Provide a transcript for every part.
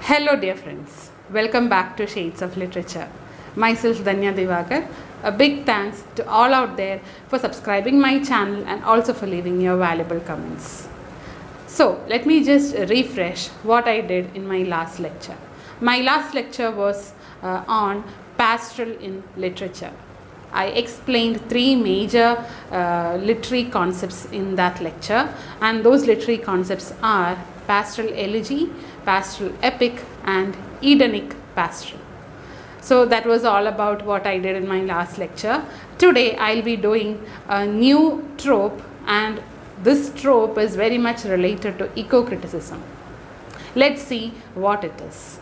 Hello dear friends, welcome back to Shades of Literature. Myself Danya Divakar. A big thanks to all out there for subscribing my channel and also for leaving your valuable comments. So let me just refresh what I did in my last lecture. My last lecture was on pastoral in literature. I explained three major literary concepts in that lecture, and those literary concepts are pastoral elegy, pastoral epic, and Edenic pastoral. So that was all about what I did in my last lecture. Today I'll be doing a new trope, and this trope is very much related to ecocriticism. Let's see what it is.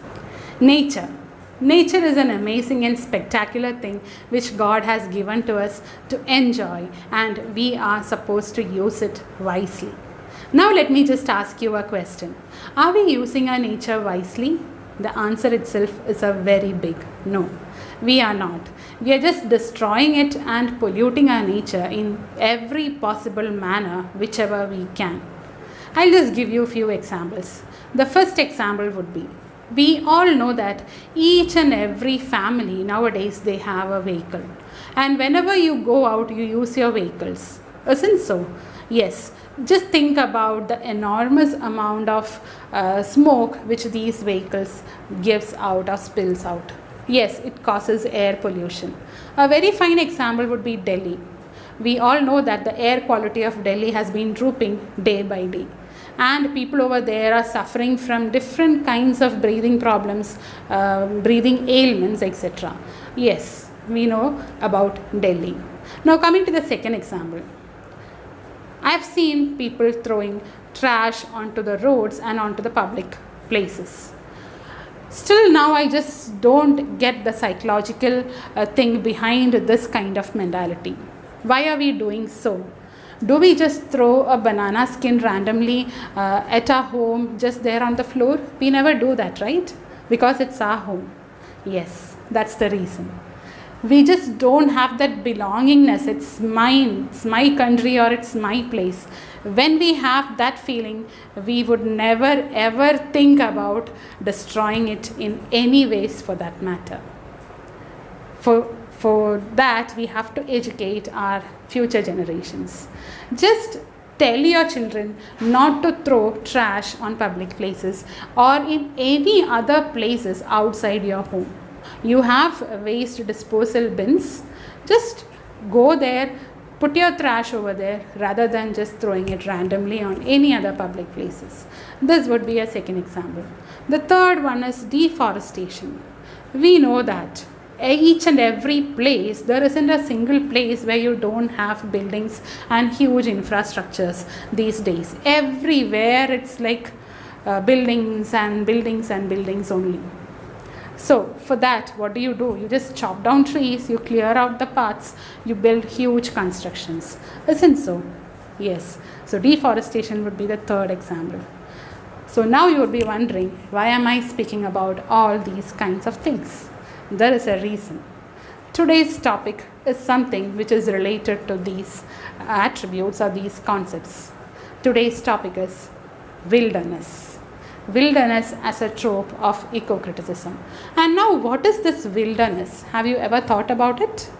Nature. Nature is an amazing and spectacular thing which God has given to us to enjoy, and we are supposed to use it wisely. Now let me just ask you a question. Are we using our nature wisely? The answer itself is a very big no. We are not. We are just destroying it and polluting our nature in every possible manner, whichever we can. I'll just give you a few examples. The first example would be, we all know that each and every family nowadays, they have a vehicle. And whenever you go out, you use your vehicles. Isn't so? Yes. Just think about the enormous amount of smoke which these vehicles gives out or spills out. Yes, it causes air pollution. A very fine example would be Delhi. We all know that the air quality of Delhi has been drooping day by day, and people over there are suffering from different kinds of breathing problems, breathing ailments, etc. Yes, we know about Delhi. Now coming to the second example. I have seen people throwing trash onto the roads and onto the public places. Still now I just don't get the psychological thing behind this kind of mentality. Why are we doing so? Do we just throw a banana skin randomly at our home, just there on the floor? We never do that, right? Because it's our home. Yes, that's the reason. We just don't have that belongingness. It's mine, it's my country, or it's my place. When we have that feeling, we would never ever think about destroying it in any ways for that matter. For that, we have to educate our future generations. Just tell your children not to throw trash on public places or in any other places outside your home. You have waste disposal bins. Just go there, put your trash over there rather than just throwing it randomly on any other public places. This would be a second example. The third one is deforestation. We know that each and every place, there isn't a single place where you don't have buildings and huge infrastructures these days. Everywhere it's like buildings and buildings and buildings only. So for that, what do? You just chop down trees, you clear out the paths, you build huge constructions. Isn't so? Yes. So deforestation would be the third example. So now you would be wondering, why am I speaking about all these kinds of things? There is a reason. Today's topic is something which is related to these attributes or these concepts. Today's topic is wilderness. Wilderness as a trope of ecocriticism. And now, what is this wilderness? Have you ever thought about it?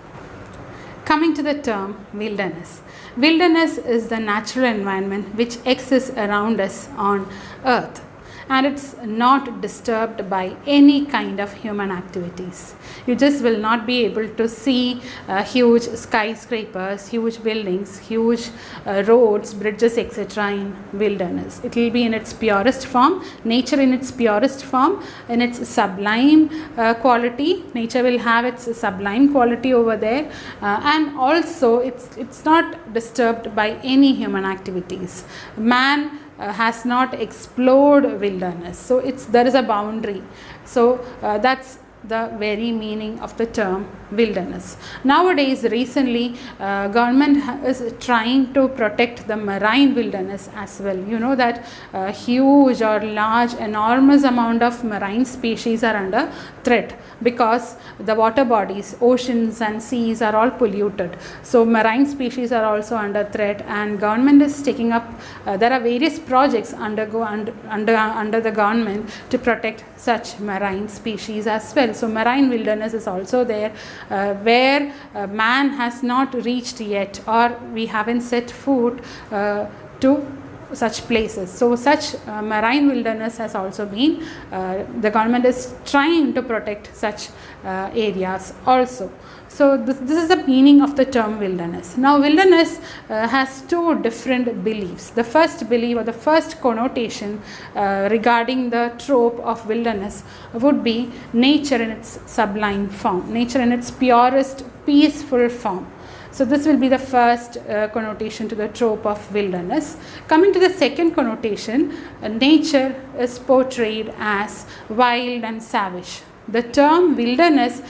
Coming to the term wilderness. Wilderness is the natural environment which exists around us on earth, and it's not disturbed by any kind of human activities. You just will not be able to see huge skyscrapers, huge buildings, huge roads, bridges, etc. in wilderness. It will be in its purest form, nature in its purest form, in its sublime quality. Nature will have its sublime quality over there, and also it's not disturbed by any human activities. Man has not explored wilderness, so there is a boundary. So that's the very meaning of the term wilderness. Nowadays, recently, government is trying to protect the marine wilderness as well. You know that huge or large, enormous amount of marine species are under threat because the water bodies, oceans and seas are all polluted. So marine species are also under threat, and government is taking up, there are various projects under the government to protect such marine species as well. So marine wilderness is also there, where man has not reached yet, or we haven't set foot to such places. So such marine wilderness has also been, the government is trying to protect such areas also. So this is the meaning of the term wilderness. Now wilderness has two different beliefs. The first belief, or the first connotation regarding the trope of wilderness would be nature in its sublime form, nature in its purest, peaceful form. So this will be the first connotation to the trope of wilderness. Coming to the second connotation, nature is portrayed as wild and savage. The term wilderness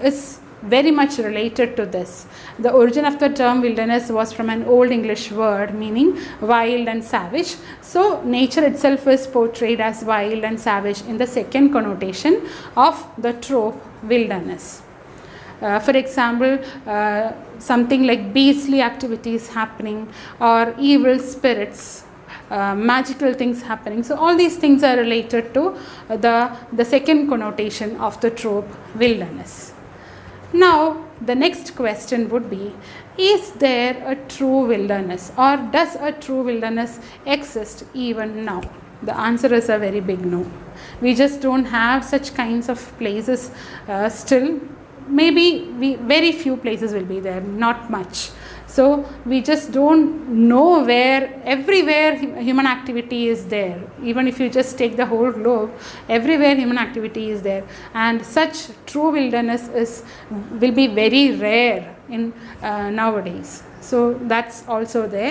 is very much related to this. The origin of the term wilderness was from an old English word meaning wild and savage. So nature itself is portrayed as wild and savage in the second connotation of the trope wilderness. For example, something like beastly activities happening, or evil spirits, magical things happening. So all these things are related to the second connotation of the trope wilderness. Now the next question would be, is there a true wilderness, or does a true wilderness exist even now? The answer is a very big no. We just don't have such kinds of places still. Maybe very few places will be there, not much. So we just don't know where, everywhere human activity is there. Even if you just take the whole globe, everywhere human activity is there, and such true wilderness will be very rare in nowadays. So that's also there.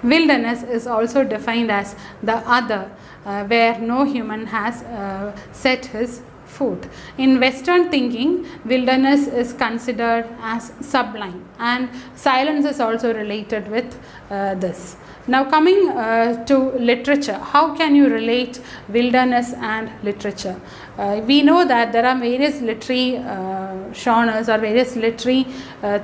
Wilderness is also defined as the other, where no human has set his foot. In Western thinking, wilderness is considered as sublime, and silence is also related with this. Now coming to literature, how can you relate wilderness and literature? We know that there are various literary genres or various literary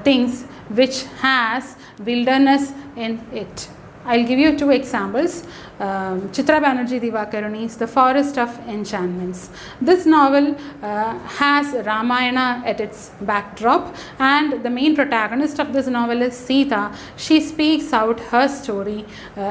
things which has wilderness in it. I'll give you two examples. Chitra Banerjee Divakaruni's The Forest of Enchantments. This novel has Ramayana at its backdrop, and the main protagonist of this novel is Sita. She speaks out her story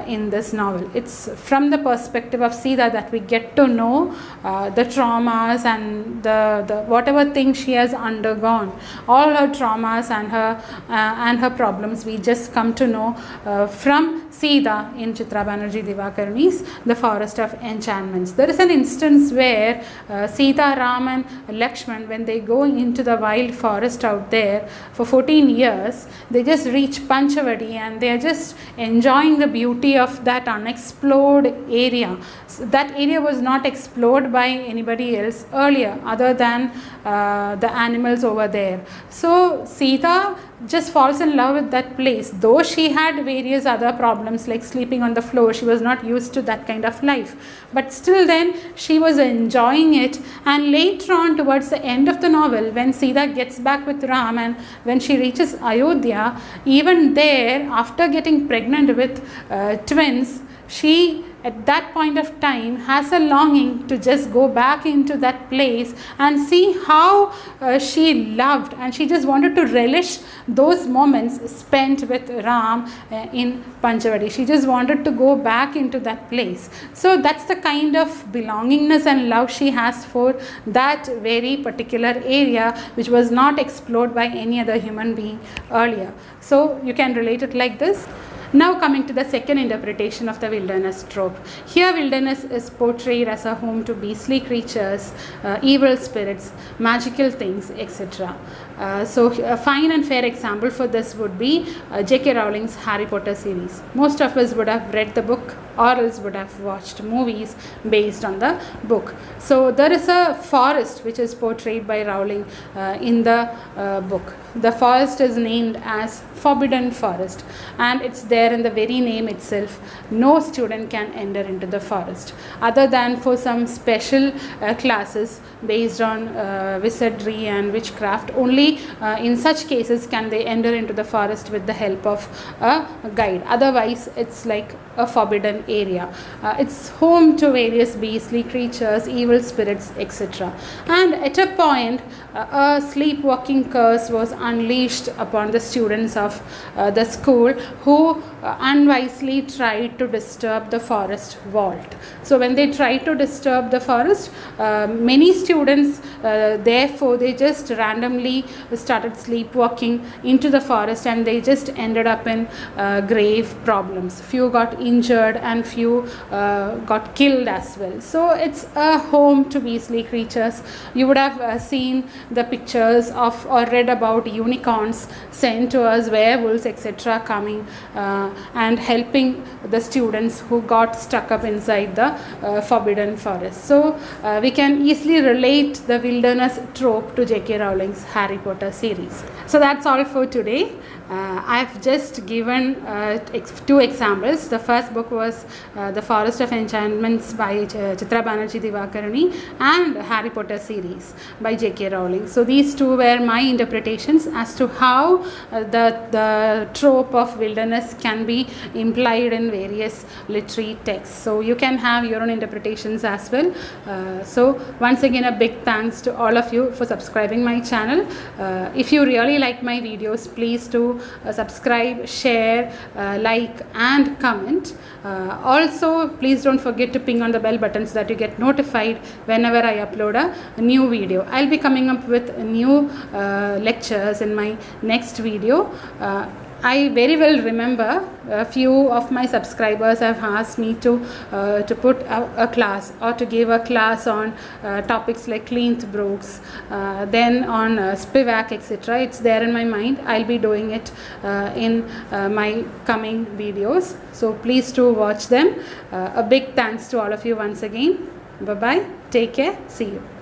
in this novel. It's from the perspective of Sita that we get to know the traumas and the whatever thing she has undergone, all her traumas and her problems. We just come to know from Sita in Chitra Banerjee Divakaruni's The Forest of Enchantments. There is an instance where Sita, Ram and Lakshman, when they go into the wild forest out there for 14 years, they just reach Panchavati and they are just enjoying the beauty of that unexplored area. So that area was not explored by anybody else earlier other than the animals over there. So Sita just falls in love with that place, though she had various other problems like sleeping on the floor. She was not used to that kind of life, but still then she was enjoying it. And later on, towards the end of the novel, when Sita gets back with Ram and when she reaches Ayodhya, even there, after getting pregnant with twins, she at that point of time has a longing to just go back into that place and see how she loved, and she just wanted to relish those moments spent with Ram in Panchavati. She just wanted to go back into that place. So that's the kind of belongingness and love she has for that very particular area, which was not explored by any other human being earlier. So you can relate it like this. Now coming to the second interpretation of the wilderness trope. Here wilderness is portrayed as a home to beastly creatures, evil spirits, magical things, etc. So a fine and fair example for this would be J.K. Rowling's Harry Potter series. Most of us would have read the book or else would have watched movies based on the book. So there is a forest which is portrayed by Rowling in the book. The forest is named as Forbidden Forest, and it's there in the very name itself. No student can enter into the forest other than for some special classes based on wizardry and witchcraft. Only in such cases can they enter into the forest with the help of a guide. Otherwise it's like a forbidden area. It's home to various beastly creatures, evil spirits, etc. And at a point a sleepwalking curse was unleashed upon the students of the school who unwisely tried to disturb the forest vault. So when they tried to disturb the forest, many students therefore they just randomly started sleepwalking into the forest, and they just ended up in grave problems. Few got injured and few got killed as well. So it's a home to beastly creatures. You would have seen the pictures of or read about unicorns sent to us, werewolves, etc., coming and helping the students who got stuck up inside the forbidden forest. So we can easily relate the wilderness trope to J.K. Rowling's Harry Potter series. So that's all for today. I've just given 2 examples. The first book was The Forest of Enchantments by Chitra Banerjee Divakarani, and Harry Potter series by J.K. Rowling. So these 2 were my interpretations as to how the trope of wilderness can be implied in various literary texts. So you can have your own interpretations as well. So once again, a big thanks to all of you for subscribing my channel. If you really like my videos, please do subscribe, share, like and comment. Also please don't forget to ping on the bell button so that you get notified whenever I upload a new video. I'll be coming up with new lectures in my next video. I very well remember a few of my subscribers have asked me to put a class or to give a class on topics like Cleanth Brooks, then on Spivak, etc. It's there in my mind. I'll be doing it in my coming videos. So please do watch them. A big thanks to all of you once again. Bye bye. Take care. See you.